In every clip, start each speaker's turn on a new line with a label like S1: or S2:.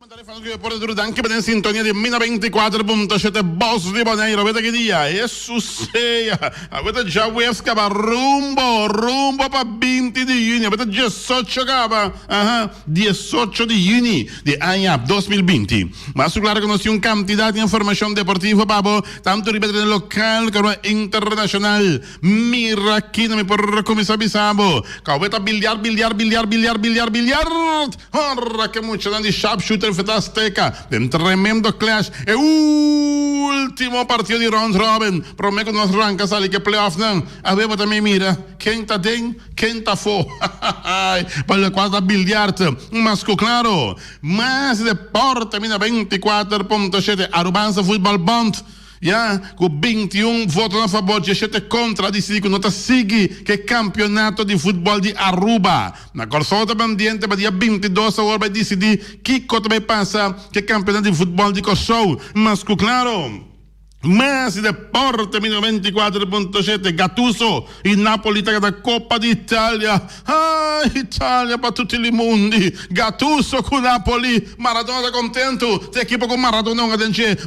S1: Anche per in sintonia di Mina 24.7 Boss di Bonaire, avete che dia? E su seia, avete già Wesca per rumbo per 20 di giugno, avete già socio capa, 18 di giugno di anno 2020. Ma su claro conosci un cantidad di informazione deportiva, papo, tanto ripetere nel local come internazionale. Miracchino mi porre come sabisabo, che avete biliard. Ora che mucho dan di sharpshooter Azteca, de un tremendo clash e ultimo partito di round robin. Prometto che non arranca sali che playoff non aveva da me mira quem tá dentro, quem tá fora. Para quase bilhar-te, mas claro, mas deporte mina 24.7 Arubanza Football Bond. Com 21 votos a favor, 17 contra, decidido nota sigue que campeonato de futebol de Aruba. Na corsoda pendiente para dia 22 agora vai decidir que também passa que campeonato de futebol de Kosovo. Mas claro, mas deporte 24.7 Gattuso in Napoli da Coppa d'Italia. Italia per tutti i mondi. Gattuso con Napoli. Maradona contento. Te equipo con Maradona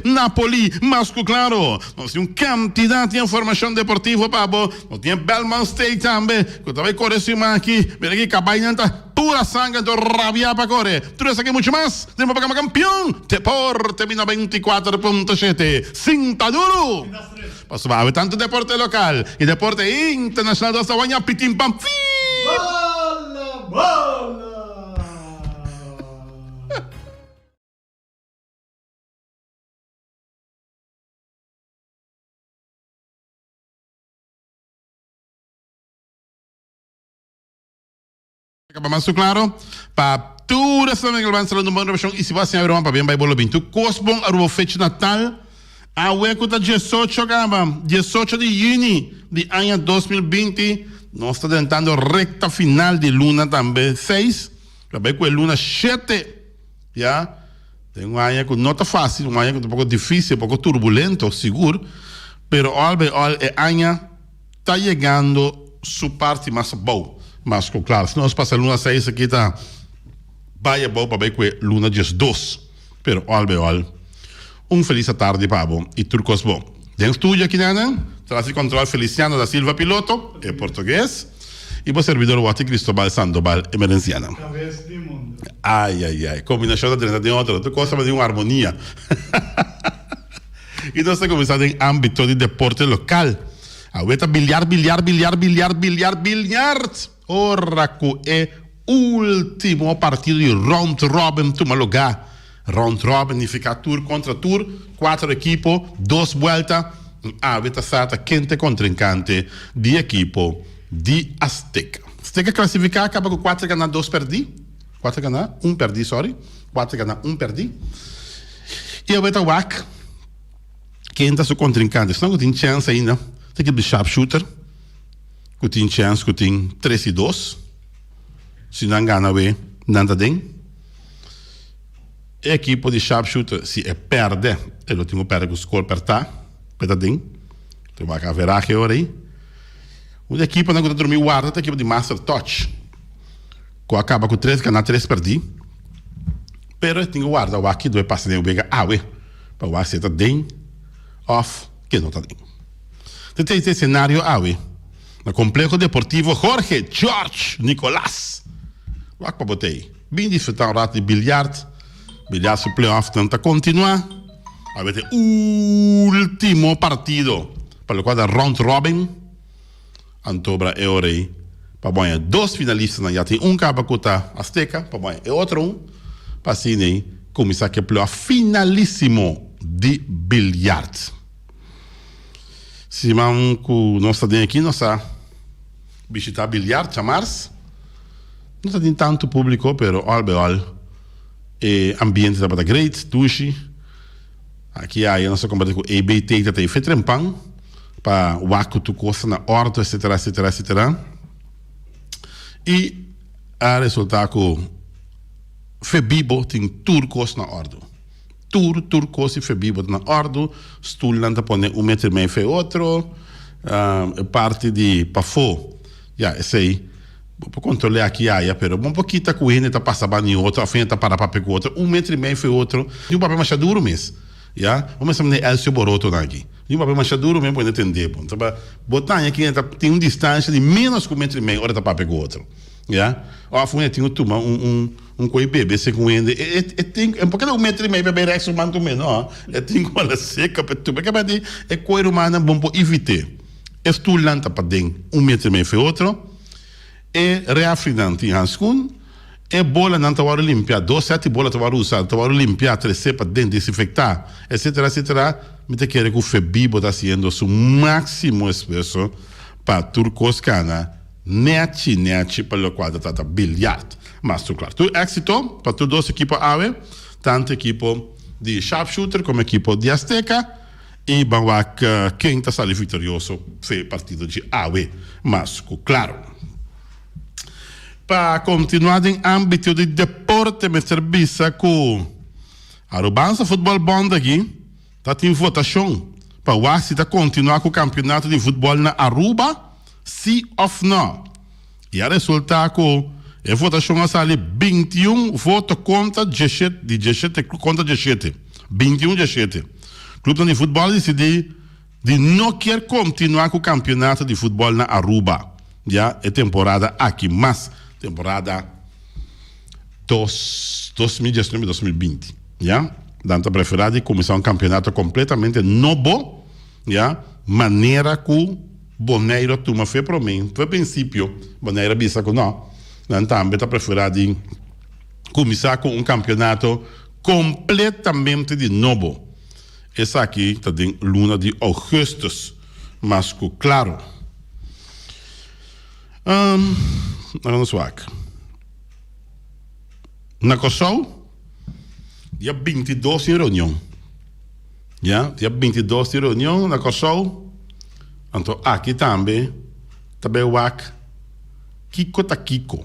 S1: Napoli. Mas claro, non si un candidato di informazione deportiva, papo. Non tiene Belmont State também. Quando vai correr si aqui, vedi che cabainanta pura sangue do rabia para correr. Tudo isso aqui muito mais. Temos para campeão. Deporte 24.7. Cinta duro. Posso ver tanto deporte local e deporte internacional da Savanha pitim pam.
S2: Bola!
S1: Mas claro, para tudo isso que vai ser no mundo, e se você abrir uma para bem vai bolo bem. Tu cosbon a rua fecha Natal, a ueco tá 18 de junho de ano 2020. Nós estamos tentando recta final de luna também 6, também com a luna 7, já. Tem um ano que não está fácil, um ano que é um pouco difícil, um pouco turbulento, seguro, pero é ano está chegando sua parte mais boa. Mas, claro, se nós passamos a luna 6 aqui, tá, vai bom para ver com a luna 12. Pero, feliz tarde, pabo, e turcos bom. Tem estúdio aqui, né? Traz controle Feliciano da Silva Piloto, é português, e o servidor Wati Cristobal Sandoval, emerenciana.
S2: Cabeça de mundo.
S1: Ai, combinação da treta de outra, tu costa de uma harmonia. E nós estamos começando em âmbito de deporte local. Agora, bilhar. Ora que é último partido de round robin toma lugar. Round robin significa tour contra tour, 4 equipos, 2 vueltas. Avete stata quente contrincante di equipo di Azteca. Azteca classificata acaba com 4 ganhar, 2 perdi. 4 ganhar, 1 perdi, sorry. 4 ganhar, 1 perdi. E avete o WAC, quente su contrincante. Se não tem chance ainda, tem que ir de sharpshooter. Que tem chance, que tem 3-2. Se não ganha, nada tem. A equipe de sharpshooter, se perde, ele tem que perder o score per tá. Petadinho, tu vai ver aqui agora aí. A equipe não consegue dormir guarda, a equipe de Master Touch, que acaba com 3, ganhar 3 perdi. Pero tem que guardar o aqui, 2 passos de bega, para o acertar dentro, off, que não está dentro. Tem esse cenário, no Complexo Deportivo Jorge Nicolás. O que botei? Bem disfrutar um rato de bilhar se o playoff tenta continuar. Avete último partido para o qual é round robin. Antobra é ora aí. Para bom, 2 finalistas já tem cabacuta Azteca, para bom, é outro para assim começar que é finalíssimo de bilhar. Se não que nós estamos aqui, nós visitar bilhar, chamar-se. Não tem tanto público, pero ambiente da great, duche. Aqui a nossa companhia com EBT que tem feito trempão para o arco tu costa na horta, etc. E a resultar com Febibo tem turcos na horta. Turcos e Febibo na horta. Stulanda põe 1 metro e meio fe outro. Parte de Pafo, esse aí Por controlar aqui, pero um pouquinho tá com ele, tá passando em outro, a frente tá para papel com outro, 1,5 m foi outro, e o papel mais duro mesmo. Yeah? Vamos chamar de Elcio Boroto aqui. E o papel mais duro mesmo para entender. Então, botar aqui, tem uma distância de menos que 1,5 m, hora tá papel com outro. Yeah? Ou a frente tem um coi bebê, se com ele, é porque 1,5 m bebê resto muito menor, tem coisa seca para tu, porque é coisa humana bom para evitar. Estulanta para dentro, 1,5 m foi outro. E reafrinante em handscoen e bola não estava limpiar 2-7 bola estava usar estava limpiar 3 para dentro desinfectar etc me te quer que o Febibo está fazendo seu máximo esforço para turcos cana neti para o quadro tá bilhard mas tu claro tu éxito para tu dois equipos ave tanto equipo de sharpshooter como equipo de Azteca e vamos quem está saindo vitorioso foi partido de ave mas claro. Para continuar em âmbito de deporte, me serviço com a Arubança Futebol Bond aqui, está em votação para o Ácida continuar com o campeonato de futebol na Aruba, sim ou não. E a resultado com a votação a sair 21 votos contra 17 contra 17. 21 17. O clube de futebol decidiu de não quer continuar com o campeonato de futebol na Aruba. Já é temporada aqui, mas temporada 2019-2020, já? Danta preferida começar um campeonato completamente novo, já? Maneira que Boneiro toma fé para mim. No princípio, Boneiro bisa que não. Danta preferida começar com um campeonato completamente de novo. Essa aqui está em luna de agosto, mas claro. Vamos lá. Na Kosovo, dia 22 em reunião. Dia 22 em reunião na Kosovo. Então, aqui também o Kiko tá Kiko.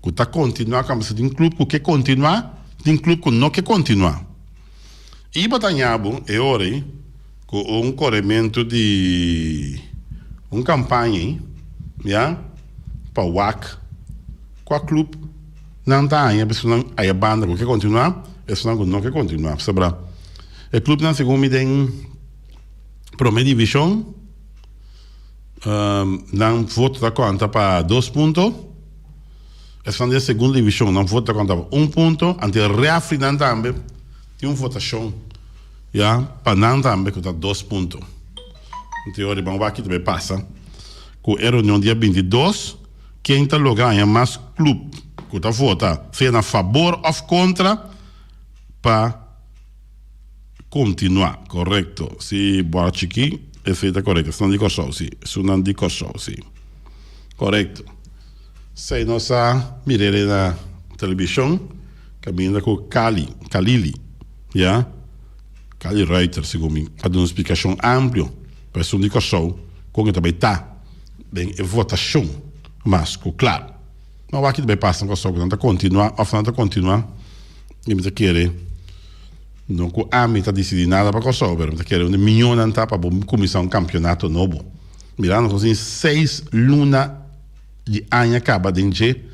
S1: Que está continuar como se tem um clube que quer continuar, tem um clube que não quer continuar. E Batanhabo é hora com um corremento de uma campanha, para o WAC, com a clube não está aí, a banda que quer continuar, a pessoa não quer continuar. O clube não segundo me tem primeira divisão, não voto da conta para 2 pontos, a pessoa da segunda divisão não voto da conta para 1 ponto, ante reafrinando também, tem uma votação, para não também que está 2 pontos. Então, o WAC também passa, com a reunião dia 22, quem está logrando mais clube que está votando, seja a favor ou contra, para continuar, correto? Se boa aqui, é feita correta. Se não digo só, sim. Se não digo só, sim. Correto. Se nossa mirei na televisão, caminhando com Kalili, Kali Reiter, segundo mim, para dar uma explicação ampla, para se não digo só, como também está, bem, é votação. Mas, claro, não aqui também passa com a sua conta continuar, a França continuar, e me querer, não que a mim está decidindo nada para Kosovo, mas me querer 1 milhão de para começar um campeonato novo. Mirando assim, 6 lunas de ano acaba de encher,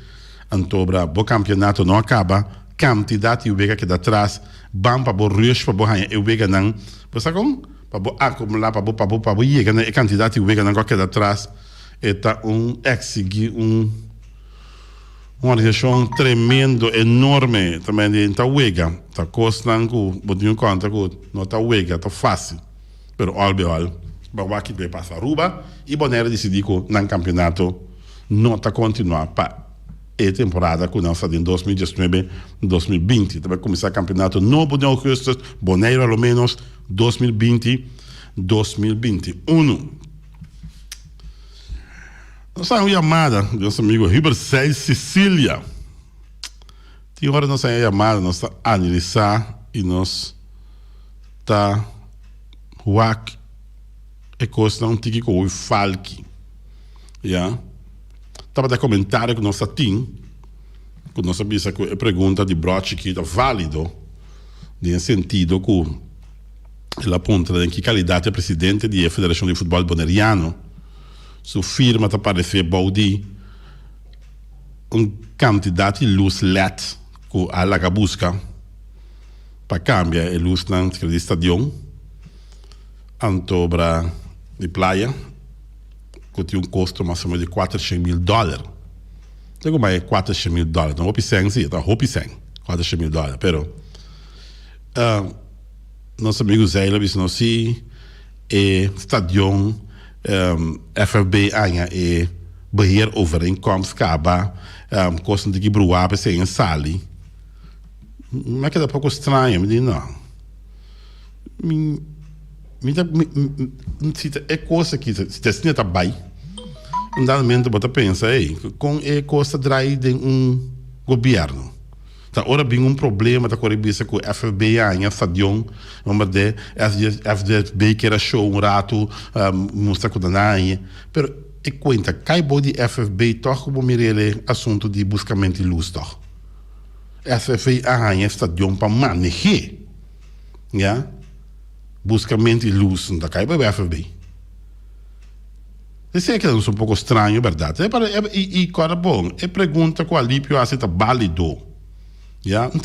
S1: então, o campeonato não acaba, quantidade de uega que dá atrás, bam para o rush para o ganhar, uega não, para acumular, para o chegar na quantidade de uega não que dá atrás, está exigir uma reação tremendo, enorme também de ta uega, ta costando que botinho conta que não ta uega, tá fácil, pero albeol, ba aqui vai passar Aruba e Bonaire decidiu que no campeonato não tá continuar para a temporada que nós está em 2019-2020, também começar o campeonato novo de agosto, Bonaire ao menos 2020-2021. Nós uma chamada do nosso amigo Ribersay Sicília. Tem hora nossa chamada, nós está analisar e nós está huac e coisa não tem que com o falque. Estava de comentário que nós tem, que nós sabia que a pergunta de Broch que está válido, no sentido que ele aponta em que qualidade é presidente da Federação de Futebol Boneriano. Sua firma está parecer Baudi quantidade de luz LED que a laga busca para cambiar a luz no estádio antobra de praia que tem custo mais ou menos de $400,000. Digo mais $400,000. Não vou pensar sim, tá vou pensar $400,000, pero nosso amigo Zé ele disse não se estádio FFB ainda beheer overeenkomst acaba kosten de gebroa para ser em sali. Mas que é um pouco estranho, me diz não. É coisa que se destina tá bem. Um dado momento você pensa, com é coisa drai de governo. Tá ora bem problema da corribisa com o FFB em estadião, mas de FFB que era show rato, mostra com danai, pero e conta cai body FFB toch como mirele assunto de buscamento de luz toch. FFB em estadião para manejar, já buscamento de luz da cai para FFB. Isso é que é um pouco estranho, verdade? E cara bom, é pergunta com a Alípio a se tá válido. Ja, não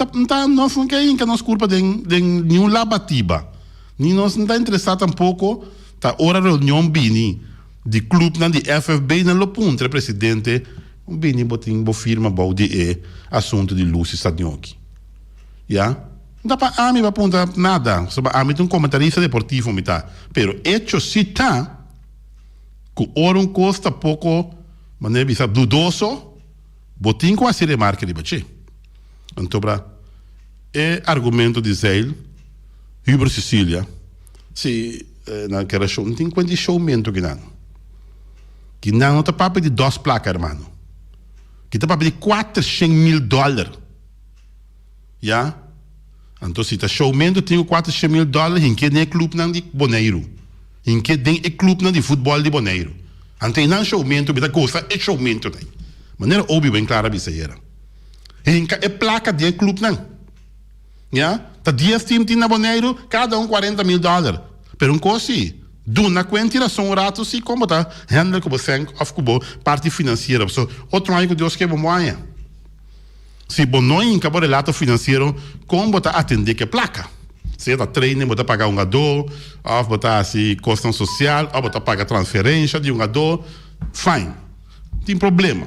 S1: quer que nós culpa de nenhum labatiba. Nós não está interessado tampouco tá hora reunião bini de clube de FFB na lopuntre presidente bini botin bo firma de assunto de luz estadião aqui. Ja? Não dá para mim apontar nada, sobre a mim um comentarista deportivo me tá, pero hecho se tá que ora custa pouco, maneira bisa dudoso, botin com a série marca de bache. Então, é argumento de Zé, Huber Sicília, se naquela show, não tem quanto showmento que não está papo de 2 placas, irmão. Que está papo de $400,000. Já? Então, se está showmento, tem $400,000, em que nem é clube não de Boneiro. Em que nem é clube não de futebol de Boneiro. Então, não showmento, mas a coisa é showmento. Maneira óbvia, bem clara, biceira. É placa de clube não. Já? Tá 10 times na Boneiro, cada $40,000. Pero um coisa, do na quantidade são ratos e como tá, handle como sen of como parte financeira. So, outro ano que Deus quer bom aia. Se bom não em cabo relato financeiro, como tá atender que placa. Se tá treino, botar pagar um gador, ou botar assim custo social, ou botar pagar transferência de um gador, fine. Tem problema.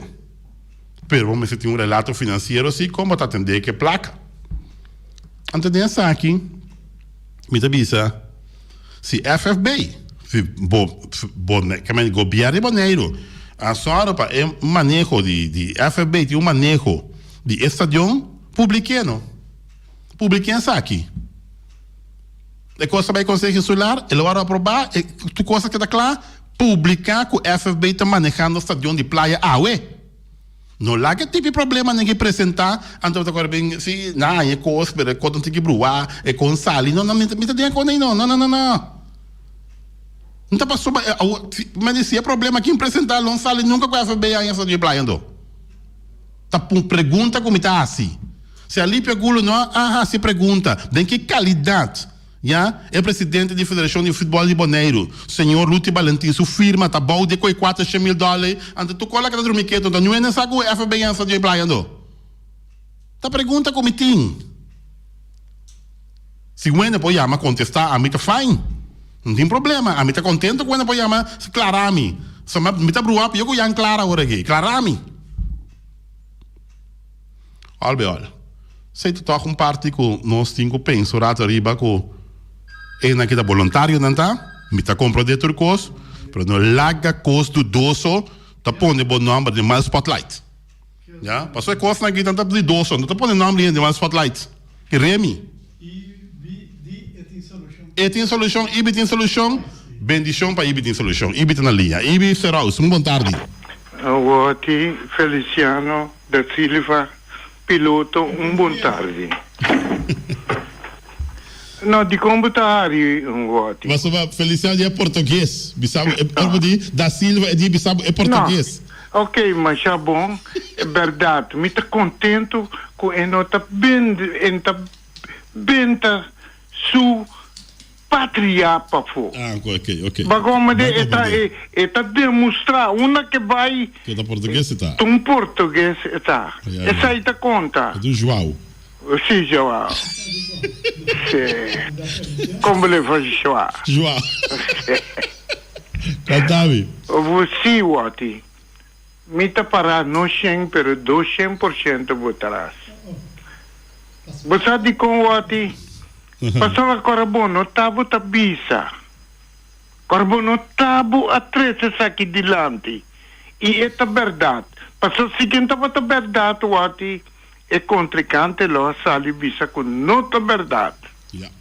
S1: Pero vamos ter um relato financeiro assim, como tá atender que placa. Antes de essa aqui, me avisa se FFB, se governo de Boneiro, a senhora para manejo de FFB, de manejo de estadião, publiqueno essa aqui. É coisa vai conseguir celular, ele vai aprovar, tu coisa que tá claro, publicar que o FFB está manejando o estadião de praia, não lá que tipo de problema ninguém apresentar, então agora bem, se não é coisa, é quando tem que bruar, é com sali, não, me tem com nem não. Não tá passando, mas se é problema que apresentar, não sali nunca com a FFB aí essa de praia andou. Tá pergunta como tá assim. Se ali pergunta não, se pergunta, de que qualidade? Já é presidente da Federação de Futebol de Boneiro, senhor Lúcio Valentim, sua firma tá bom de $400,000, então tu cola que tá dormindo, então não é nessa que FBI essa de praia andou. Tá pergunta como tem. Se o ene pode chamar contestar, a mim tá fine, não tem problema, a mim tá contente com o ene pode chamar clarame, só me tá bruap, eu que clara agora aqui, clarame. Olha, se tu toca parte que nós temos penso rato arriba com é naquele voluntário, não tá? Me tá comprando de turcos, mas não larga custo doso, tá pondo bom nome de mais spotlight. Já? Passou a coisa aqui, tá de doso, não tá pondo nome de mais spotlight. Que remi? E tem solução, Ibi tem solução, bendição para Ibi tem solução. Ibi tá na linha. Ibi Serraus, boa tarde.
S2: Wati Feliciano da Silva, piloto, boa tarde. No, di computari un vuoti.
S1: Ma sova Feliciano é português. Bisabo da Silva di Bisabo é português.
S2: No. Ok, mas já bom, é verdade. Me tá contento com ele tá bem su pátria para fo.
S1: Ok.
S2: Bagoma de eta demonstrar uma que vai
S1: Que da português está.
S2: um português está. Essa aí tá conta.
S1: É do João.
S2: Sim, João. Como ele faz João?
S1: João. Cantave.
S2: Você, Wati, me tá parar no 100, pero 200% votarás. Você de com Wati, passou a carbono, tabo tá bisa. Carbono tabo a 13 aqui dilante. E é a verdade. Passou o seguinte, a verdade, Wati, é contricante lá, sali bisa com nota verdade.
S1: Yeah.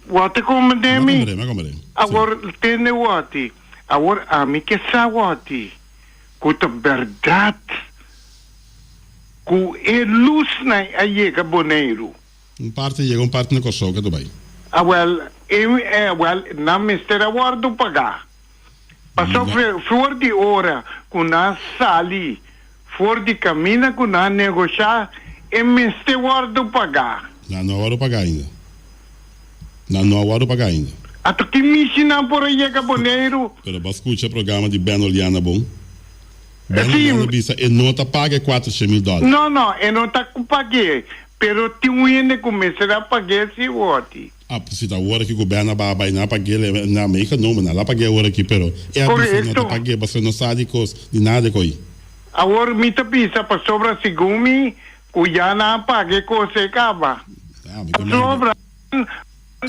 S2: Wati como demi?
S1: Magomere.
S2: Agora, tem Wati. Agora, a mim que sa Wati. Com a verdade. Com a luz na chega boneiro.
S1: Parte no Kosovo, do bem.
S2: Well, na mistério agora do pagar. Passou fora de hora, com a sali, fora de caminho, com a negociar, e mistério agora do pagar.
S1: Não hora pagar ainda. Não hora pagar ainda.
S2: Até que me ensinar por aí, caboneiro.
S1: Pero você escuta o programa de Ben Oliana, bom? Ben Oliana bisa, e nota paga $400,000.
S2: Não, eu não tá com paguei. Pero tem um ene começar a pagar esse vote.
S1: Se tá hora que o governo vai na pagar na América não, mas lá pagar hora aqui, pero é a bisa não tá pagar, você não sabe de nada com aí.
S2: Agora me tá pisa para sobra segumi, cuja na pague coisa acaba. Sobra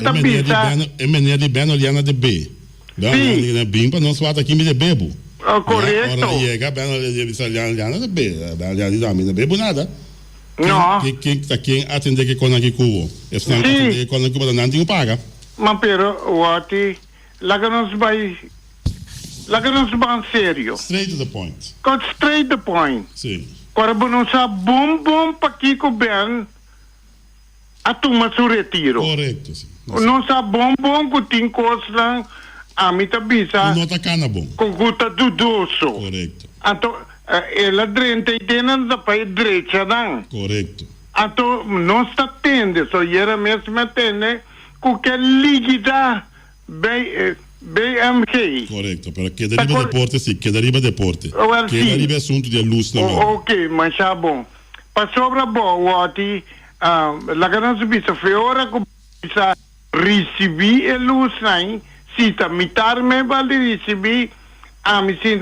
S2: tá pisa.
S1: É menina de Ben Oliana de B. Ben bimpa não suata aqui me de bebo.
S2: Correto.
S1: Ora chega Ben Oliana de B, Ben Oliana de bebo nada.
S2: No.
S1: Quem atende que quando aqui cubo? Esse não atende que quando cubo não tem paga.
S2: Mas pero Wati, lá-nos vai sério.
S1: Straight to the point.
S2: Got straight to the point.
S1: Sim.
S2: Agora não sabe bom para que o Ben a toma seu retiro.
S1: Correto, sim.
S2: Não sabe bom que tem coisa a mim tá bisa.
S1: Não tá cana bom.
S2: Com guta dudoso.
S1: Correto.
S2: Então ela drenta e tem na pai direita não.
S1: Correto.
S2: Então não está tendo, só era mesmo atende com que liga BMK.
S1: Correto, pero que deriva deporte sim, que deriva deporte. Que deriva assunto de luz também.
S2: Ok, mas tá bom. Para sobra bom, Wati, lá que nós bisa foi hora que recebi a luz aí, se tá mitar-me vale receber a mim sim,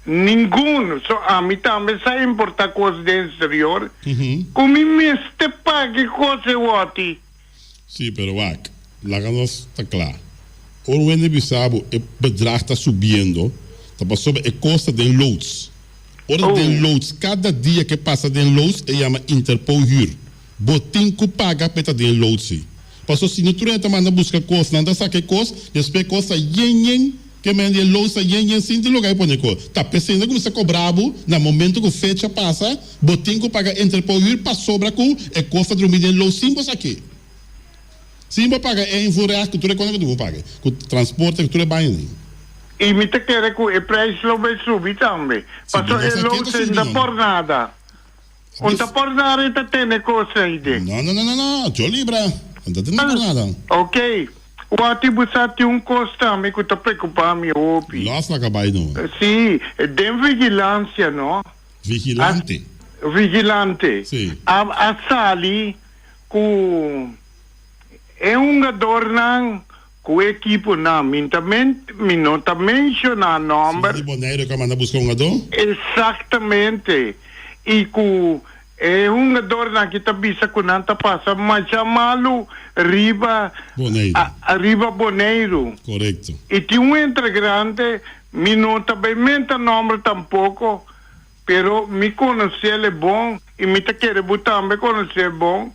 S2: nenhum, só a mim também sai importar coisas do exterior. Como me este pague coisa Wati?
S1: Sim, pero lá que nós está claro. O Guiné-Bissau o bedrag está subindo, está passando a custa de loads. Ora de loads, cada dia que passa de loads, é chama Interpol Huur. Botin que paga para de loads. Passou se não tu manda buscar costa, não sabe que costa, depois costa yen que manda loads yen sem de lugar para neco. Tá pensando como se cobrabo, no momento que fecha passa, botin que paga Interpol Huur para sobra com é costa de de loads sim você aqui. Sim, vou pagar é invorar que tu é quando tu paga, com transporte que tu é bem.
S2: E me te quer que o preço lo vai subir também. Passou é logo sem da por nada. Não tá por nada tá tendo coisa aí.
S1: Não, eu libra. Não tá tendo por nada.
S2: Ok. O ativo sabe custo me que tá preocupado me opi.
S1: Nossa, acabei não.
S2: Sim, tem vigilância, não?
S1: Vigilante.
S2: Vigilante.
S1: Sim.
S2: A sali com é jogador com equipo não, me não tá mencionando nome.
S1: De Boneiro que manda buscar jogador?
S2: Exatamente. E com é jogador que tá bisa com não tá passa, mas chamá-lo Riba Boneiro.
S1: Correto.
S2: E tem integrante, me não tá bem menta nome tampouco, pero me conhece ele bom e me tá querer botar me conhecer bom.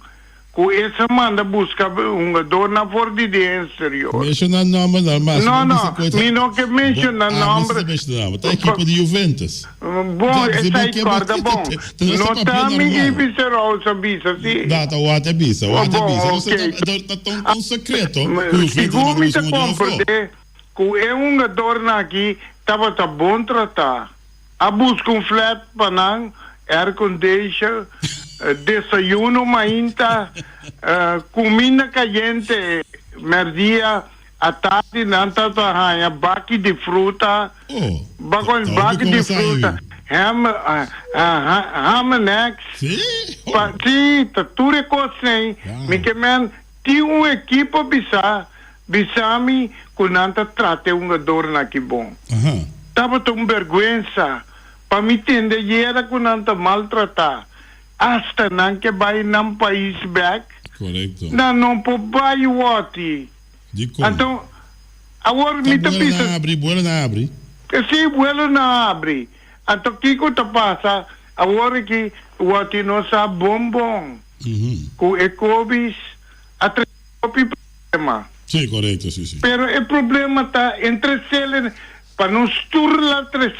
S2: Com essa manda busca jogador na fora de exterior.
S1: Mencionar nome mas
S2: não, me não que mencionar nome.
S1: Tá a equipe de Juventus.
S2: Bom, essa aí corda bom. Não tá me vicerosa bisa, sim.
S1: Data o até bisa, Você tá tão secreto.
S2: Segundo me tá compreender, com jogador aqui tava tá bom tratar. A busca flat para não air condition. desayuno mainta, comida caliente, merdia, à tarde nanta tahanha, baque de fruta, baque de fruta, ham next, sim, tudo é coisa, que man, tinha equipe bisami, kunanta trate dor na que bom. Tava tão vergonha, para me entender, era kunanta maltratar. Hasta não que vai num país back.
S1: Correto.
S2: Não pode vai o então, agora me tá pensando.
S1: Buena na abre.
S2: Sim, buena na abre. Então, o que tá passa? Agora que o oti não sabe bom. Com ecobis, a problema.
S1: Sim, correto, sim.
S2: Pero o problema tá entre eles, para não esturlar entre eles.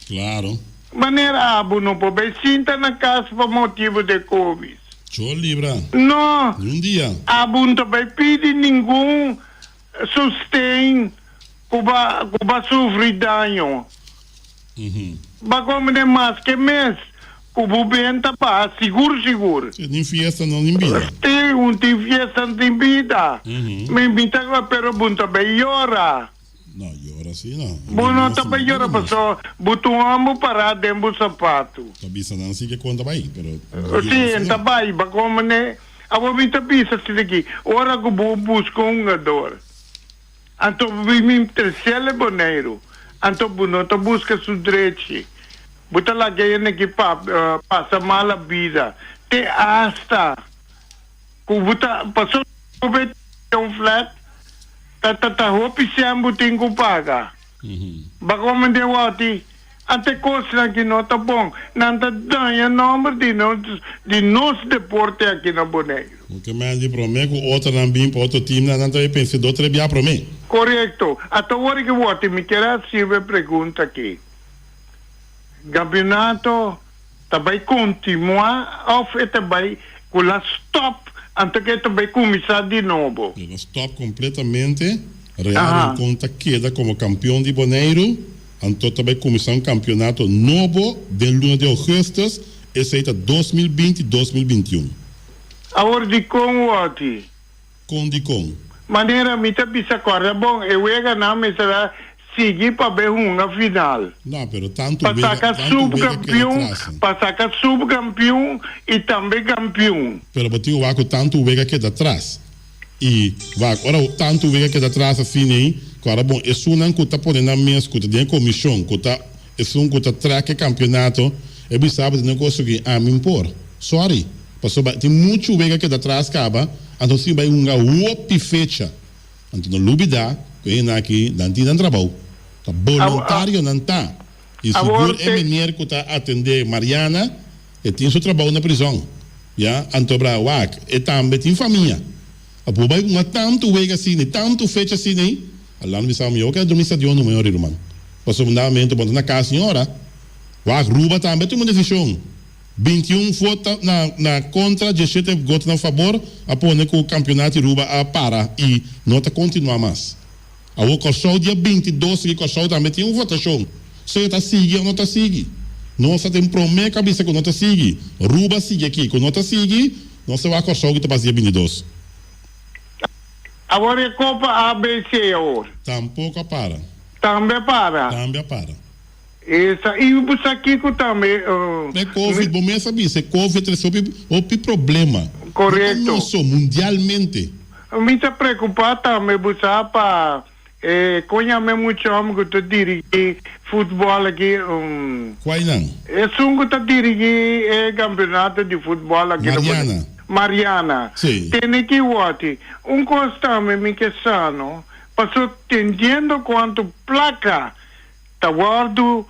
S1: Claro.
S2: Maneira não pode sinta na casa por motivo de Covid.
S1: Show libra.
S2: Não.
S1: Dia.
S2: Não vai pedir nenhum sustento que sofrer dano. Mas como é mais que mês, o governo está seguro.
S1: Nem fiesta não invita.
S2: Tem fiesta não invita. Me invita pero bunta bem llora.
S1: Não, llora sim, não.
S2: Bom, não tá bem llora, pessoal. Botou amo para dentro do sapato.
S1: Tá pensando assim que conta vai, pero...
S2: Sim, tá bem, mas como né? A gente tá pensando assim aqui, ora que vou buscar jogador. Então, vim terceiro boneiro. Então, não tá busca seu direito. Bota lá que ele que passa mal a vida. Te hasta. Que bota, passou um flat, hopi siamo tengo paga. Bako man de wati, ante costa que não tá bom, nanta danha número de nos deporte aqui na Boneiro.
S1: O que me andi prometo outra nambim para outro time, nanta eu pensei do trebia para mim.
S2: Correto. Até agora que wati me quer fazer pergunta aqui. Campeonato também continuar ou também com a stop antes que também começar de novo.
S1: Ela stop completamente. Real conta queda como campeão de Boneiro. Então também começar um campeonato novo de luna de agosto. Esse aí está 2020-2021.
S2: Agora de como aqui?
S1: Com.
S2: Maneira me tá bisa corre bom. Eu ia ganhar me será seguir para ver uma final.
S1: Não, pero tanto
S2: passar subcampeão e também campeão.
S1: Pero bateu o tanto vega que da atrás. E agora tanto vega que da atrás assim nem, agora bom, isso não conta por na minha escuta de comissão, conta isso não conta traque campeonato, é bisaba de negócio que me impor. Sorry. Passou tem muito vega que da atrás acaba, então se vai uma outra fecha. Então não lubida, que é aqui, danti dan trabalho. Tá voluntário não tá. E seguro é menino que tá atender Mariana, e tem seu trabalho na prisão. Já, então e também tem família. A boba uma tanto vega assim, tanto fecha assim, nem. Lá no bisão meu que dormir estadião no meu irmão. Passou fundamento bom na casa senhora. Ruba também tem uma decisão. 21 vota na contra, 17 vota na favor, a pôr que o campeonato Ruba para e não tá continuar mais. A o corso dia 22 que corso também tem uma votação. Se está seguindo ou não está seguindo. Nossa tem promessa cabeça que não está seguindo. Ruba sigue aqui, que não está seguindo, não se vai corso que está para dia 22.
S2: Agora é Copa ABC hoje.
S1: Tampouco para.
S2: Também para. Essa, e o Busaquico também.
S1: É Covid, bom, eu sabia, se Covid resolve o problema.
S2: Correto.
S1: Não só mundialmente.
S2: Me está preocupado também, Busapa. Conhece muito homem que está dirigindo futebol aqui.
S1: Qual não?
S2: É um que está dirigindo campeonato de futebol aqui. Mariana.
S1: Sim.
S2: Tem que ir. Coisa me questão, passou entendendo quanto placa está guardo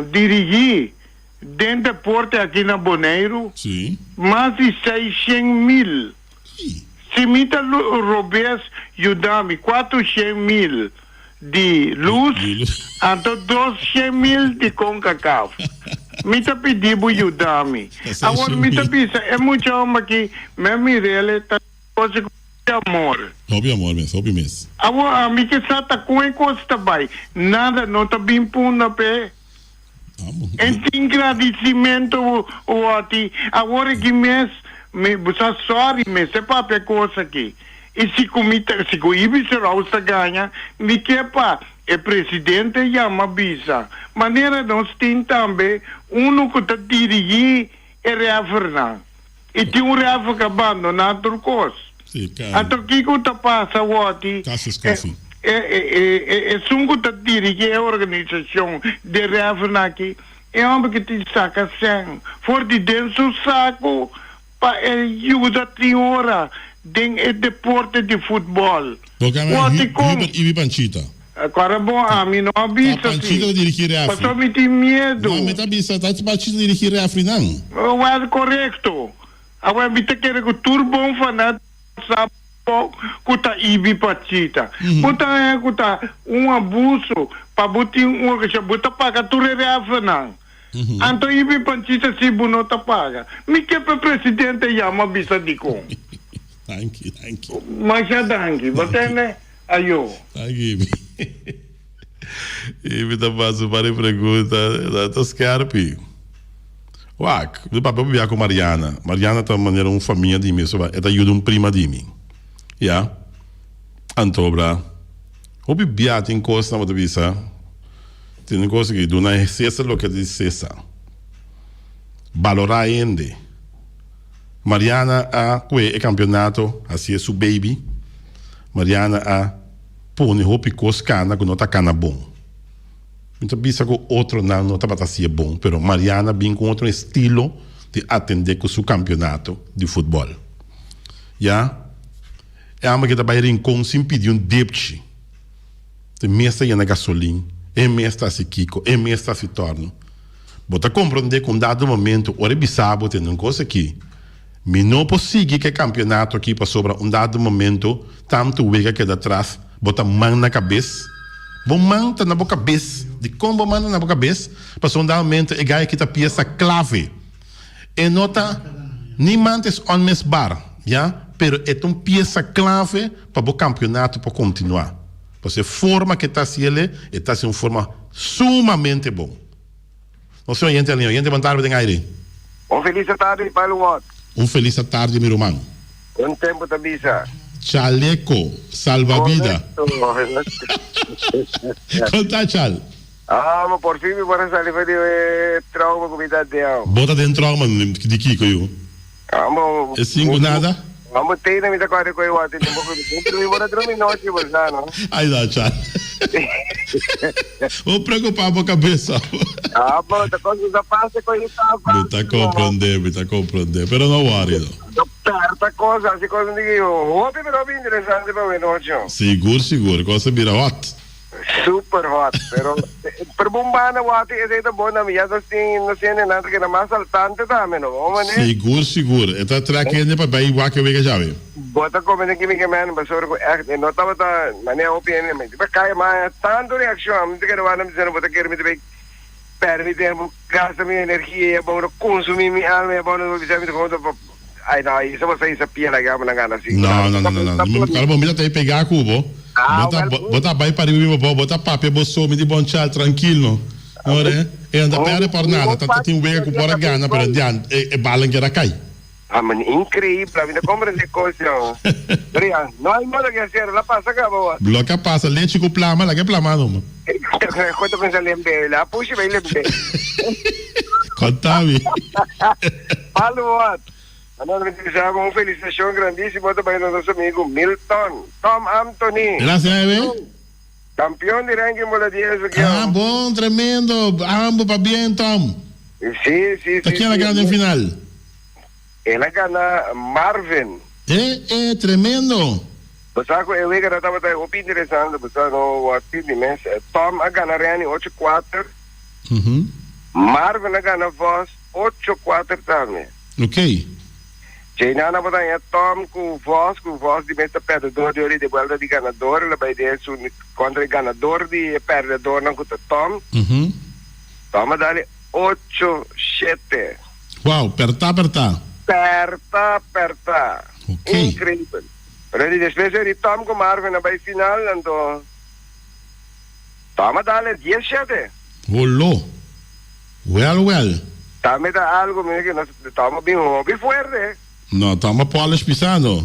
S2: dirigir dentro da porta aqui na Boneiro.
S1: Sim.
S2: Mais de 600.000.
S1: Sim.
S2: Se me dá Robes ajudar-me 400.000 de luz, então 200.000 de CONCACAF. Me está pedindo ajudar-me. Agora me está pensando, é muito homem que mesmo ele está coisa de amor.
S1: Hobby amor mesmo.
S2: Agora, a mim que está com a coisa também. Nada, não está bem pondo a pé. En tem agradecimento, Wati. Agora que mês, me busa sorry, me se pape coisa aqui. E se o Ibis Rausta ganha, me que pa, o presidente chama Bisa. Maneira nós tem também, que está dirigindo é reafirmar. E tem reafirmar que abandonado o coisa. Então, o que está passando, Wati? É sungo está dirigindo a organização de reafirmar aqui. É homem que te saca sangue. For de dentro do saco, para ajuda 3 horas. Den é deporte de futebol.
S3: Ibi Panchita.
S2: Agora, bom, a mim não avisa.
S3: Panchita dirigir a
S2: Passou me tem medo.
S3: Não, me tá bisa, tá Panchita dirigir a África, não.
S2: É correto. Agora, me tá querendo que o turbo fanado sabe que tá Ibi Panchita. Que tá abuso para botar que bota paga tudo é África. Então, Ibi Panchita se não tá paga. Me que para presidente chama bisa de com.
S3: Thank you.
S2: Mas já danke, você né? Ayo.
S3: Thank you. E me dá mais uma pergunta da Scarpi. Uac, do papel viajar com Mariana. Mariana tá maneira família de mim, ela ajuda prima de mim. Já? Antobra. O bibia tem coisa na visa. Tem coisa que do na excesso lo que diz cessa. Valorar ainda. Mariana a é campeonato, assim é seu baby. Mariana a põe roupa e coscana que não tá cana bom. Então pensa que outro não tá para ser bom, pero Mariana vem com outro estilo de atender com seu campeonato de futebol. Já é a que trabalha em com sem pedir débito. Tem mesa na gasolina, é mesa se Kiko, é mesa se torno. Bota compreender com dado momento, ora bisabo tem uma coisa aqui. Me não posso que o campeonato aqui para sobre dado momento, tanto o que atrás, bota mão na cabeça, bom mão na boca cabeça, de como mão na boca cabeça, para dado momento é que está peça clave. E nota, nem mantes on mes bar, já, pero é uma peça clave para o campeonato para continuar. Porque a forma que está se ele, está se uma forma sumamente bom. Não sei, gente ali, gente mandar bem aí.
S4: Feliz tarde para o outro.
S3: Feliz tarde, meu irmão.
S4: Tempo da bisa.
S3: Chaleco, salva-vida. Conta, Chal.
S4: Mas por fim, me parece ali foi de trauma com vida de alma.
S3: Bota dentro trauma de Kiko, eu. É cinco nada?
S4: Vamos ter na minha cara com eu até um pouco de tempo e vou dormir noite, mas não.
S3: Aí dá, Chal. Vou preocupar a cabeça.
S4: Mas a coisa passa com isso.
S3: Me está compreendendo. Pero não worry.
S4: Certa coisa, assim, coisa de que hobby, pero bem interessante para o noite.
S3: Seguro. Coisa vira hot.
S4: Super hot, pero per bombana wati é da boa na minha não sei nada que na mais saltante também, não, homem.
S3: Seguro. Está traquendo para bem igual que eu vejo já.
S4: Bota como é que me queimando, mas sobre é não estava da maneira opinião, mas vai cair mais tanto reação, não quero vai me dizer bota querer me permitir gastar minha energia, é bom consumir minha alma, é bom não dizer me conta. Ai não, isso você isso pia na gama na gana assim.
S3: Não. Cara, bom, me tá aí pegar a cubo. Bota bem para mim, bota papel, bolso, me de bom tchau, tranquilo. Ora, e anda perde por nada, tá tem wega com por gana para adiante, é balan que era cai.
S4: Mas incrível, ainda compreende coisa. Brian, não há nada que fazer, lá passa acabou.
S3: Bloca passa, leite com plama, lá que plama não.
S4: Quanto pensa lembre, lá puxa bem lembre.
S3: Conta-me.
S4: Alô. Nós desejamos uma felicitação grandíssima também ao nosso amigo Milton, Tom Anthony.
S3: Graças,
S4: campeão de ranking moladinhas aqui.
S3: Bom, tremendo. Ambos para bem, Tom.
S4: Sim.
S3: Está aqui na grande final.
S4: Ela ganha Marvin.
S3: Tremendo.
S4: Você eu vejo que estava muito interessante, você no artigo imenso. Tom a ganhar Rani 8-4. Marvin a ganhar voz 8-4 também.
S3: Ok.
S4: China na botanha Tom com voz de meta perdedor de de volta de ganador, ela vai ter contra ganador de perdedor não conta Tom. Tom dá-lhe 8-7.
S3: Uau, aperta. Ok.
S4: Incrível. Pero depois ele Tom com Marvin na vai final, então Tom dá-lhe 10-7.
S3: Olô.
S1: Well.
S4: También da algo, mira que nos estamos bien hobby fuerte.
S1: No, estamos Polish pisando.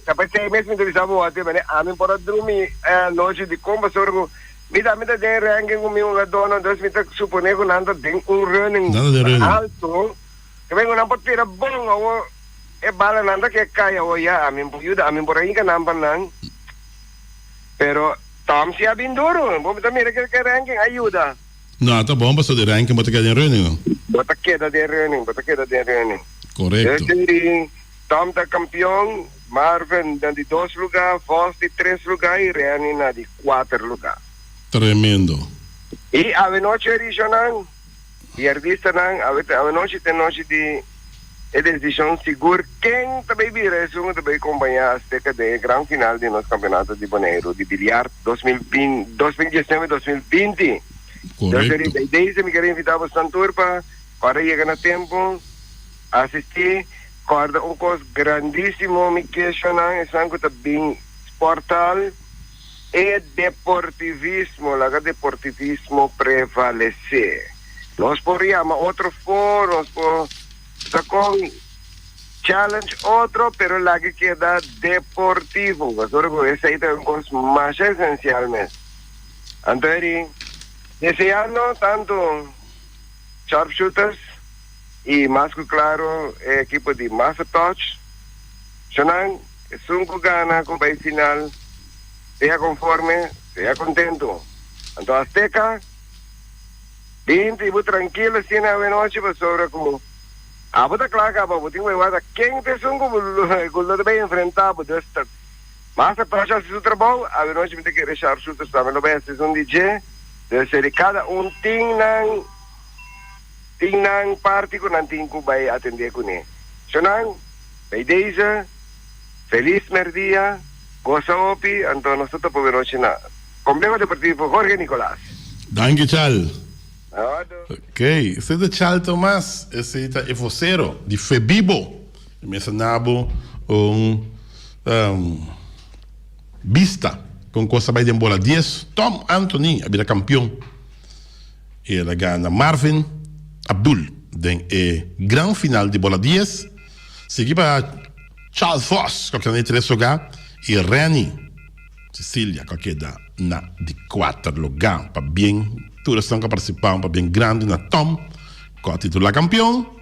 S4: Kapag 6 meses entrevistamos ati, amin para drumi noche de comba sorgo. Mida de ranking comigo nga dono, dos mita supone ko nanda din un running alto. Que vengo na potira bong o bala nanda que kaya o ya amin puyuda amin por ahí ka nampan lang. Pero Tom siya binduro, bumita mira que ranking ayuda.
S1: No, tá bom, passou de ranking, bota queda em running.
S4: Bota queda de running.
S1: Correto.
S4: Tom tá campeão, Marvin dan de 2 lugar, Voss de 3 lugar e Rani na de 4 lugar.
S1: Tremendo.
S4: E a noite regional, e artista não, a noite tem noite de decisão segura. Quem também vira isso, também acompanhar a esteca de grande final de nosso campeonato de Bonaire, de bilhar 2019-2020.
S1: Correto.
S4: Desde me queria invitar para Santurpa para chegar no tempo, assistir, corda coisa grandíssimo, me questionar, é sangue também sportal e deportivismo, lá que deportivismo prevalecer. Nós podíamos outro foro, com challenge outro, pero lá que queda deportivo, essa aí é uma coisa mais essencial mesmo. Então, deseando tanto sharpshooters e mais que claro equipo de Master Touch Xanang, é 5 gana com o final, seja conforme, seja contento. Então Azteca bem tipo tranquilo assim na noite para sobre como bota claro que vou ter uma quem te sungo gulo bem enfrentar por desta Master Touch assim o trabalho a noite me tem que deixar sharpshooters também no bem season DJ. Deve ser cada tem nang parte ko nanting ko vai atender ko ni. So nang, may deze, feliz merdia, goza opi, anto nosotros po noche na. Complejo Deportivo Jorge Nicolás.
S1: Danke, Chal.
S3: Ok, esse é de Chal Tomás, esse é vocero, de Febibo. Mencionava Vista. Com coisa vai de bola 10, Tom Anthony, a campeão. E ela ganha Marvin Abdul, den grande final de bola 10. Segui para Charles Voss, que tem 3 lugar, e Rani Cecília, que queda na de 4 lugar, para bem, todos estão participando, para bem grande na Tom, com a titular campeão,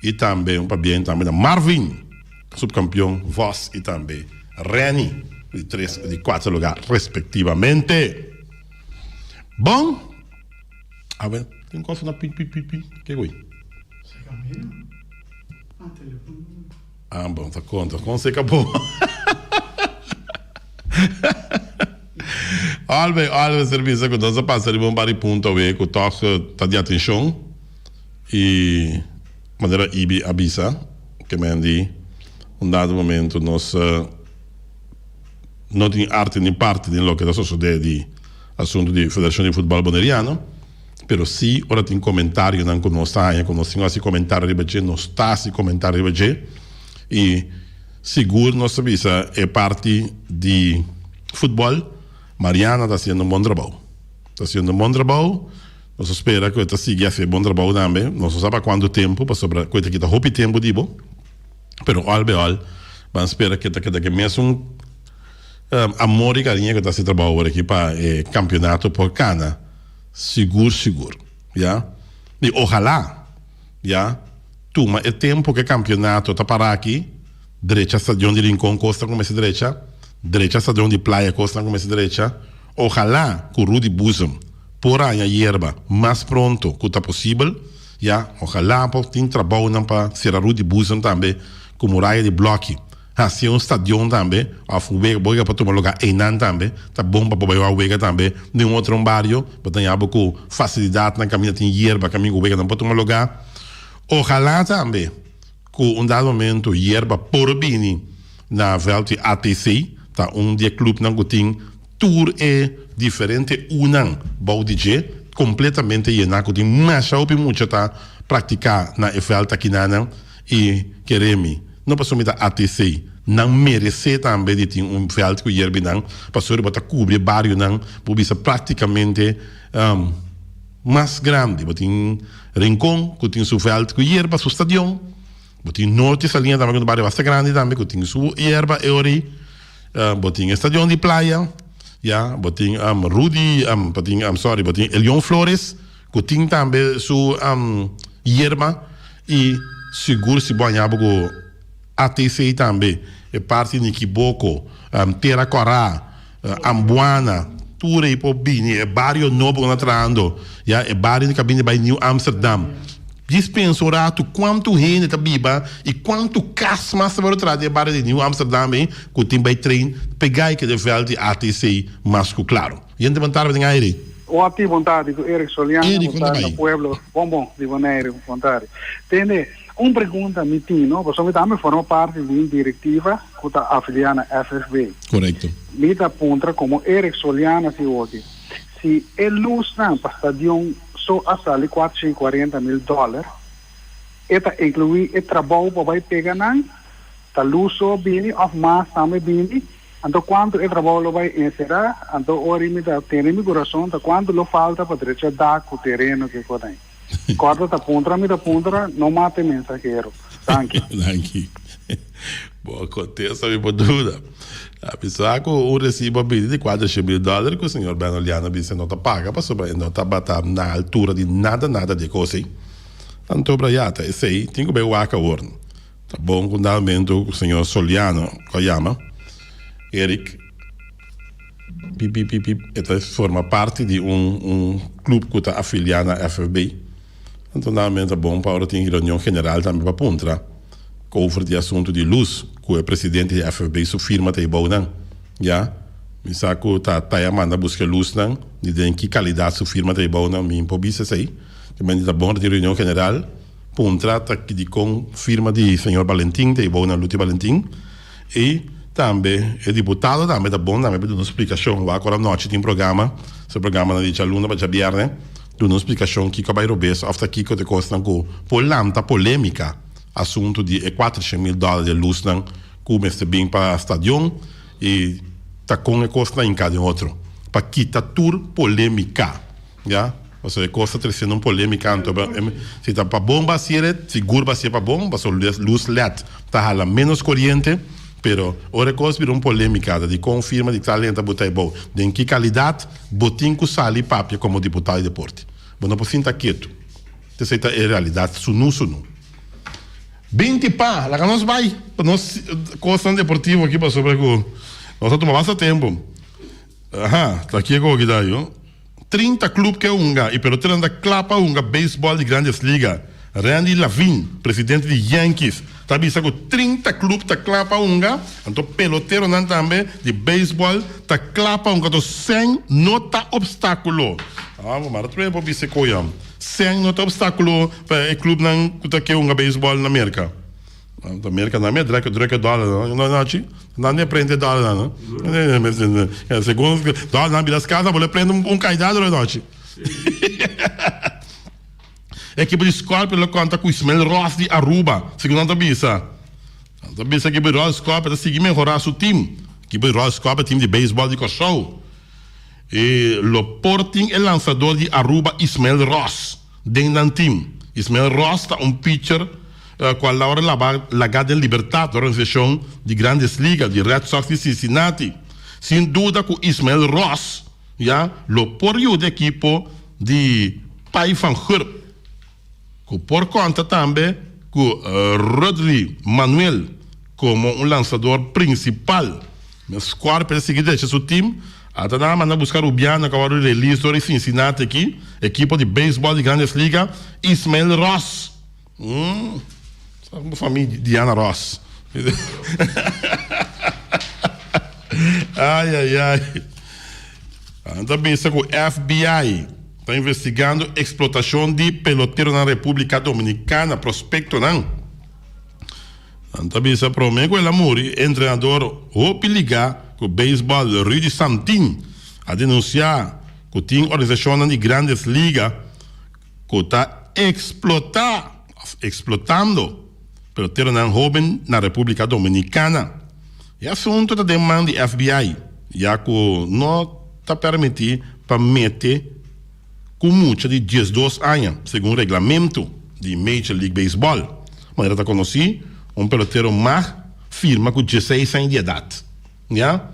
S3: e também para bem também na Marvin, subcampeão, Voss e também Rani. De 4 lugares, respectivamente. Bom, a ver, tem coisa na pi. Que foi? Bom, tá conta. Como você acabou? Olha, serviço que nós passamos de um ponto a ver, que o toque está de atenção. E, maneira Ibi avisa, que me andi, dado momento, nós. Não tem arte nem parte de lo que está sucedendo de assunto de Federação de Futebol Boneriano, pero sim, ora tem comentário não conosco, assim comentário de baixo, não está assim comentário de baixo, e seguro nós sabemos é parte de futebol. Mariana está fazendo um bom trabalho, nós espera que ela siga a fazer bom trabalho também, não sabe quanto tempo, para sobre que está roupa tempo dibo, pero albeol, vamos esperar que ela mesmo amor e carinho que está se trabalhando aqui para campeonato por cana, seguro, já? E ojalá, já? Tuma é tempo que campeonato está para aqui, direita estadião de Rincón Costa como essa direita estadião de Playa Costa como essa direita, ojalá que o Rudy Buzum por aí a hierba mais pronto que está possível, já? Ojalá que tenha trabalho para ser a Rudy Buzum também como raia de bloco. Assim, um estadião também, a fuga para tomar lugar Einan também, tá bom para poder jogar também, de um outro bairro, para ter com facilidade na caminhada tem hierba, caminho não para tomar lugar. Ojalá também, com dado momento, hierba por bem na volta ATC, tá dia clube não tem tour diferente, bom DJ, completamente llenado, tem mais muito tá praticar na volta aqui não e queremos não passou me da ATC não merece também de ter veld que o hierbi não passou de botar cobrir barrio não por isso praticamente mais grande. Botin Rincón, que tem su veld com hierba, su stadion. Botin Norte, essa linha também com o bairro bastante grande também, que tem su hierba, eori. Botin estadion de praia. Ja, botin Rudy, botin Elion Flores, que tem também su hierba. E seguro se banhava com ATC também. É parte de Kiboko, Terra Corá, Ambuana, Ture e Pobini, é bairro novo que nós trando, é bairro de cabine by New Amsterdam. Dispensa o rato quanto gente está biba e quanto casma se vai trazer bairro de New Amsterdam, que tem by trem, pegar e que de velde ATC, mas claro. E ainda vontade de aire.
S5: Ótimo vontade, Eric Soliano, vontade no pueblo, bom, de Bonaire, vontade. Entende? Uma pergunta, Mitino, porque também forma parte de uma diretiva que está afiliada à FFB.
S3: Correto.
S5: Mita aponta como Eric Soliano se hoje. Se ele usa para estadião só a salir $440,000, eta inclui o trabalho para vai pegar não, tá luso bini of mais também bini, então quanto o trabalho vai encerrar, então ora me dá ter meu coração, tá quanto lo falta para deixar dar o terreno que tem. Corta da pontra, me da pontra, não mate mensageiro. Thank you.
S3: Thank you. Boa, contesta, me dúvida. A pessoa que o recibo de $400,000 que o senhor Benoliano disse não está paga, para não está batendo na altura de nada de coisa. Então, para já, esse aí, tem que ver o Aka Warren. Tá bom, com o senhor Soliano, Koyama, Eric, esta forma parte de clube que está afiliado à FFB. Então, é bom para ter reunião general também para Puntra, over de assunto de luz, que o presidente da FFB sua firma tem bom, já? Me saco tá manda buscar luz, não? De que qualidade sua firma tem bom, não? Me impobisa isso aí. Também tá bom ter reunião general, Puntra tá que com firma de senhor Valentim, tem bom na Lute Valentim, e também o deputado também tá bom, também para uma explicação. Agora à noite tem programa, esse programa na de aluna para jabiar, né? De uma explicação que vai roubar, after que de costa com polêmica, assunto de $400,000 de luz, não? Que mestre bem para estadião e tá com a costa em cada outro. Para quitar tour polêmica, já? Ou seja, costa trazendo polêmica, então se tá para bomba, seguro vai ser para bomba, só luz LED, tá hala menos corrente. Pero ora coisa virou polêmica de confirma de talento botar bom. De que qualidade botin que sali papia como deputado de deporte. Bom, não precisa quieto. Essa é a realidade, sunu. 20 pá, lá que nós vai. Nós coisa deportiva aqui para sobre o nós tomamos bastante tempo. Tá aqui com o que dá, 30 clubes que é unga e pelo terem da clapa unga beisebol de grandes ligas. Randy Lavin, presidente de Yankees, tá com 30 clubes da clapa unga, então peloteiro não também de beisebol da clapa unga, então sem nota obstáculo. Mas também pode ser coisa. Sem nota obstáculo para o clube não que unga beisebol na América. Na América não é drake dólar, não nem prende dólar, não. Segundo dólar na bilas casa, vou prender caidado na noite. A equipe de Scorpio conta com o Ismael Ross de Aruba, segundo a Bisa. A Bisa que o Scorpio está seguindo melhorar seu time. A equipe de Scorpio é time de beisebol de Cochou. E o Porting é lançador de Aruba, Ismael Ross, dentro do time. Ismael Ross está pitcher com a Laura Lagada em Libertad, organização de grandes ligas, de Red Sox de Cincinnati. Sem dúvida com Ismael Ross, o porrio da equipe de Pai Van Herb. Por conta também com Rodri Manuel como lançador principal. Mas Scorpio seguir deixa seu time. Até na manda buscar o Biana que agora release do Cincinnati aqui, equipe de beisebol de grandes ligas, Ismael Ross. Uma família Diana Ross. ai. Também com o FBI. Está investigando explotação de peloteiro na República Dominicana, prospecto não. Também se promete o Lamuri, treinador Hope ligar com o beisebol Rudy Santin a denunciar que tem organização de grandes ligas que está explotando peloteiro não jovem na República Dominicana. E assunto da demanda do FBI, já que não está permitido para meter com mucha de 12 anos, segundo o regulamento de Major League Baseball. Mas ele está conhecido pelotero mais firma com 16 anos de idade. Yeah?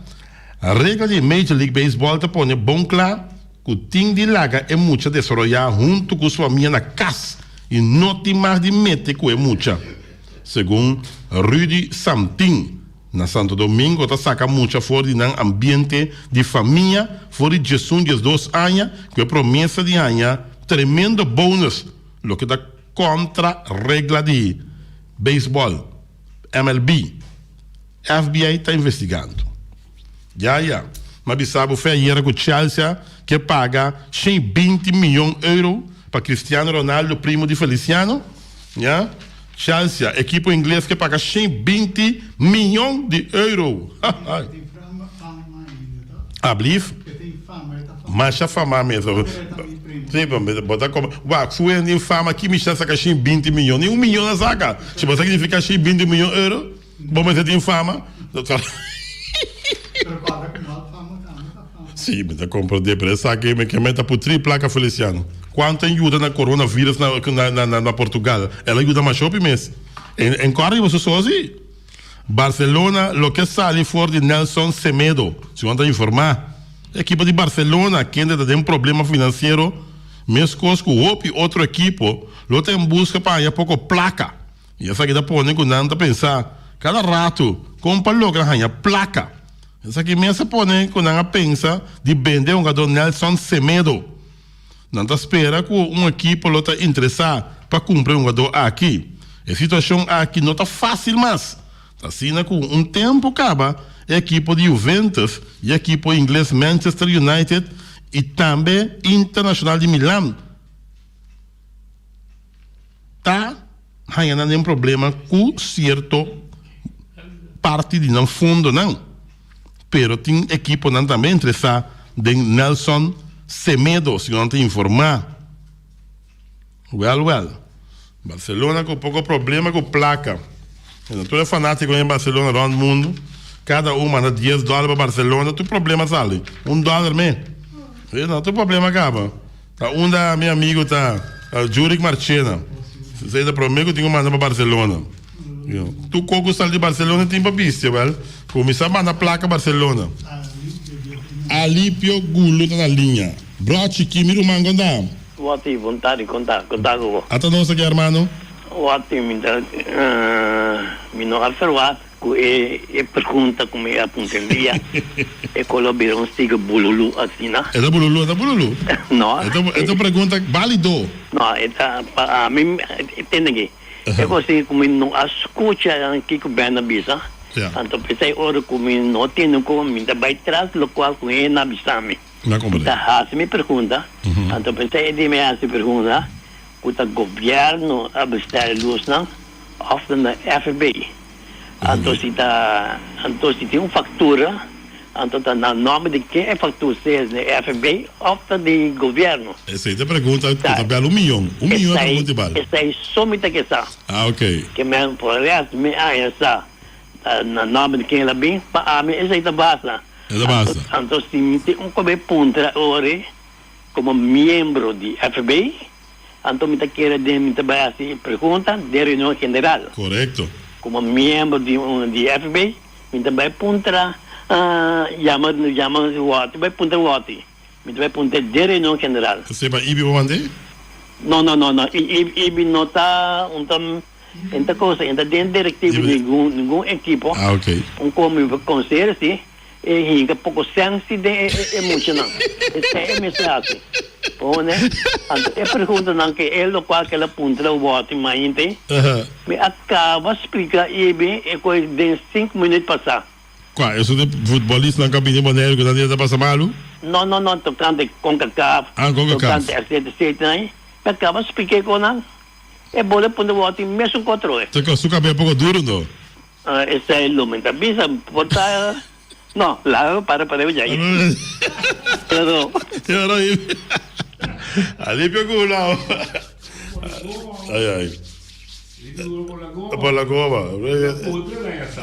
S3: A regra de Major League Baseball te põe bom claro que o time de laga é muito desenvolver junto com sua família na casa e não tem mais de meter que é muito. Segundo Rudy Samtin, na Santo Domingo, está saca muito fora de um ambiente de família, fora de 12 anos, que é promessa de ano, tremendo bônus, lo que dá contra a regra de beisebol, MLB. FBI está investigando. Mas sabe, foi ayer com o Chelsea que paga 120 milhões de euros para Cristiano Ronaldo, primo de Feliciano. Chelsea, equipe inglesa que paga 120 milhões de euros. Ablief? Mas a fama mesmo. Sim, botar como. Fui em fama aqui, me saca 120 milhões. Nem 1 milhão na saca. Se você significa 120 milhões de euros, bom, mas você tem fama. Sim, mas compra de pressa aqui, mas que meta por tripla Feliciano. Quanto ajuda na coronavírus na Portugal? Ela ajuda mais shopping mesmo. Em Correio você só assim. Barcelona, lo que sale fora de Nelson Semedo. Se você informar, a equipe de Barcelona que ainda tem problema financeiro, mesmo com outro equipo, lo tem em busca para ir pouco placa. E essa aqui dá para onde não pensar, cada rato, compra logo a placa. Essa aqui mesmo põe quando a pensa de vender um jogador Nelson Semedo. Não está espera que uma equipe está interessada para comprar um jogador aqui. A situação aqui não está fácil, mas assim com um tempo acaba a equipe de Juventus e a equipe inglesa Manchester United e também Internacional de Milão está tendo nenhum problema com certo parte de não fundo não. Pero tem equipe não também interessada de Nelson Semedo, se não te informar. Well. Barcelona com pouco problema com placa. Tu é fanático em Barcelona, around o mundo. Cada uma dá $10 para Barcelona, tu problema sale. $1 mesmo. Não, tu problema acaba. Um da meu amigo tá, Juric Marchena. Você ainda promete que tem que mandar para Barcelona. Tu coco sal de Barcelona tem para pista, velho. Começar a mandar placa Barcelona. Alípio Gulo tá na linha. Broche aqui, mira o mango da.
S6: Ótimo, vontade de contar com você.
S3: Até nós aqui, irmão.
S6: Ótimo, me não observar que é pergunta como é a ponteria. É colaborar um stick bululu assim, né?
S3: É da bululu,
S6: Não.
S3: Essa pergunta válido.
S6: Não, a mim entende aqui. É assim como não escuta aqui que bem na bisa. Então pensei ora como não tem como me vai trás lo qual com é na bisa me. Tá, me pergunta. Então pensei de me essa pergunta. O governo abastar luz não, ofta na FBI. Então se tem uma fatura, então na nome de quem é fatura se na FBI, ofta de governo.
S3: Essa aí a pergunta tá bem $1 milhão. $1 milhão é pergunta vale.
S6: Essa aí somente que essa.
S3: Ok.
S6: Que me por resto me essa na nome de quem ela bem, para mim essa aí tá basta.
S3: É basta.
S6: Então se tem um como ponta ore como membro de FBI. Então, me quer vai assim pergunta de reunião general.
S3: Correto.
S6: Como membro de FBI, me vai apontar chama o vai apontar o me vai apontar de reunião general.
S3: Você vai IBI para mandar?
S6: Não. IBI não está enta coisa, enta dentro diretivo de nenhum equipo.
S3: Ok.
S6: Como conselho, sim. E que pouco senso de emocional. Essa é a mensagem. Bom, né? É pergunta não que ele qual que ela punta o voto em mente. Me acaba explicar bem é coisa de 5 minutos passar.
S3: Qual? Eu sou de futebolista na cabine maneiro que não passa malo?
S6: Não, tocando com CONCACAF.
S3: CONCACAF.
S6: Tocando R7, me acaba explicar com não. É bom punta o voto em mesmo controle.
S3: Você que o suco é pouco duro, não?
S6: Essa é a lumenta. Bisa, portar... No, la para eu já. Claro.
S3: Alípio Gulo. Ai. Por la goma.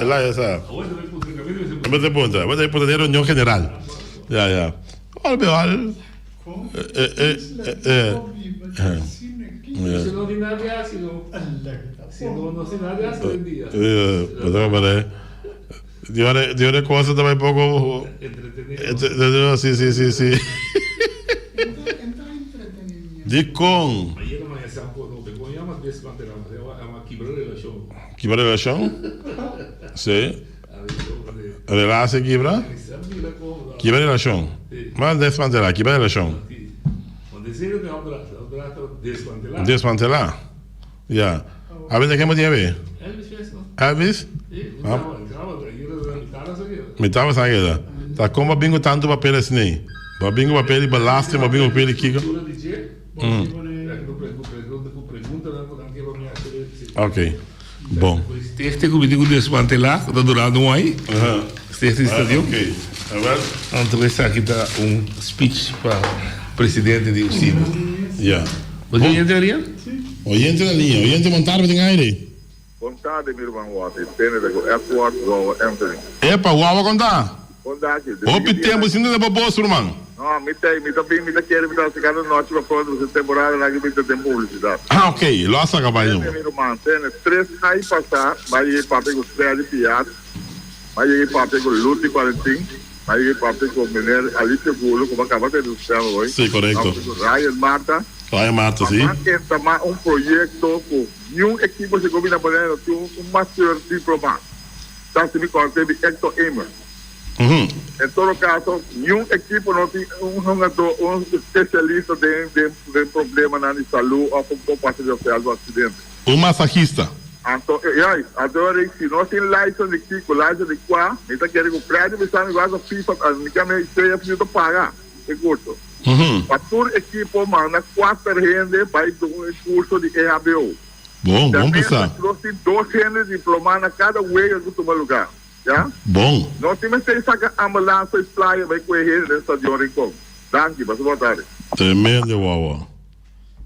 S3: Lá essa. Vamos de ponta de reunião general. Já. Olha,
S7: Se non di nadia, se non si nadia, se non dia.
S3: Dio le cose dove poco sì. Di con.
S7: Ma io non so ancora, perché vogliamo desmantelare, è una relazione.
S3: Chi relazione? Sì. Relatie Kibra? Kibra relazione. Ma desmantelare, Kibra relazione.
S7: Ma desidero che desmantelare.
S3: Desmantelare. Ja. Avete che motivo è? Elvis? Metava sangue. Tá como bingo tanto papel assim. Babingo papel balaste, babingo papel kiko. Ok. Bom.
S7: Stichting como digo desmantelar, está durando um aí. Stichting Stadium.
S3: Ok. Agora,
S7: então esse aqui dá speech para o presidente de UCIMA.
S3: Ja.
S7: Você entenderia?
S3: Oyente na linha, oyente montar met ngaire.
S8: Vontade, meu irmão, pena de airport go Anthony.
S3: Epa, uau contar.
S8: Vontade.
S3: Hope tempo sinto de bobo, irmão.
S8: Não, me quero me dar essa cara norte para fora da temporada lá que me tem publicidade.
S3: Ah, ok. Lossa cabalho.
S8: Meu irmão, tem 3 aí passar, vai ir para pegar o Fred Piat, vai ir para pegar o Lute 45, vai ir para pegar o Mineiro Alice Gulo, como acaba de dizer hoje.
S3: Sim, correto.
S8: Ryan Marta, sim. Mas projeto com nenhum equipo se combina para master diploma. Tá se me conta de Hector Emer. Em todo caso, nenhum equipo não tem um especialista de problema na saúde ou com parte do acidente.
S3: Massagista.
S8: Então, agora, se nós temos licença de Kiko, licença de Quá, então querem que o prédio está no igual a FIFA, unicamente isso é pagar, é curto. Para toda equipe, manda 4 rende para um curso de EABO.
S3: Bom, vamos pensar.
S8: Nós temos 2 rendes diplomados a cada vez que tu lugar. Ja?
S3: Bom.
S8: Nós temos que sacar ambulância e playa vai correr nessa de Oricom. Danke, boa tarde.
S3: Tremendo, uau.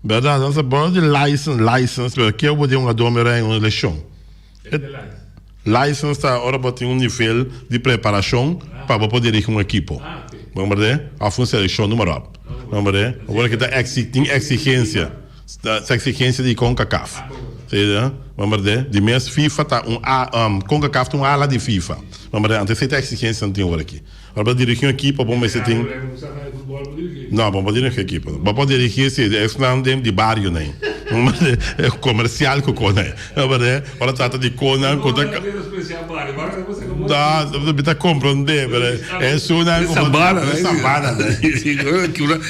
S3: Verdade, nós falamos de license, porque eu vou ter uma domera em uma eleição. License está agora para ter um nível de preparação para poder dirigir uma equipe. Vamos ver? A função eleição número 1. Vamos ver? Agora que tem exigência. Exigência de CONCACAF. Vamos ver? De mês FIFA está CONCACAF tem uma ala de FIFA. Vamos ver? Antes tem exigência não tem hora aqui. Agora para dirigir uma equipe, vamos ver se tem. Não, vamos dirigir uma equipe. Vamos dirigir se é não tem de bairro nem. É comercial que cone. Vamos ver? Agora trata de cona, dá, você compreender, é uma
S7: sambada, né?
S3: Sambada, né?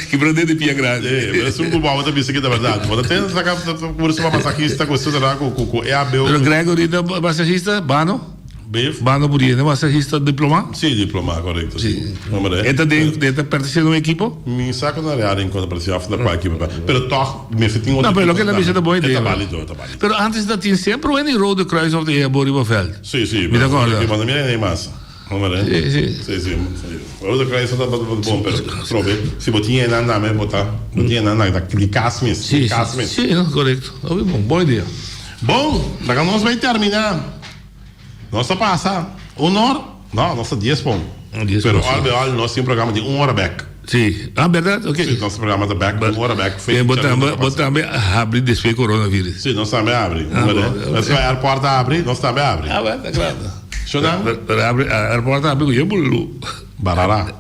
S7: Que brande de pia grande.
S3: É um bom da bicicleta verdade. Quando tem essa curso para massagista, gostou da com EABO.
S7: Pero Gregory da massagista, Bano? Bano podia, né? Massagista diploma?
S3: Sim, diploma, correto.
S7: Sim. Ele pertence a um equipo?
S3: Mi saco na área enquanto apareceu da qual equipe. Pero toch, me tem outra.
S7: Não, pero que na mesa da boa ideia.
S3: Tá válido, tá válido.
S7: Pero antes da tinha sempre o Rode Kruis of the Air Boriboveld.
S3: Sim, sim.
S7: Me dá conta.
S3: Que manda minha nem massa. Vamos ver. Sim. O Rode Kruis tá bom, pero prove. Se botinha na nome botar, botinha na de Casmis.
S7: Sim, correto. Boa ideia.
S3: Bom, daqui nós vai terminar. Nossa passa 1 hora? Não, nossa 10 pontos. Pero al nós temos um programa de 1 hora back.
S7: Sim. Ah, verdade? Ok.
S3: Sim, nosso programa de back, 1 hora back.
S7: Botamos abre despeito coronavírus.
S3: Sim, nós também abre. Nós vai a porta abre, nós também abre.
S7: Ah, vai, tá claro.
S3: Show down?
S7: Abre a porta abre com eu bolo.
S3: Barará.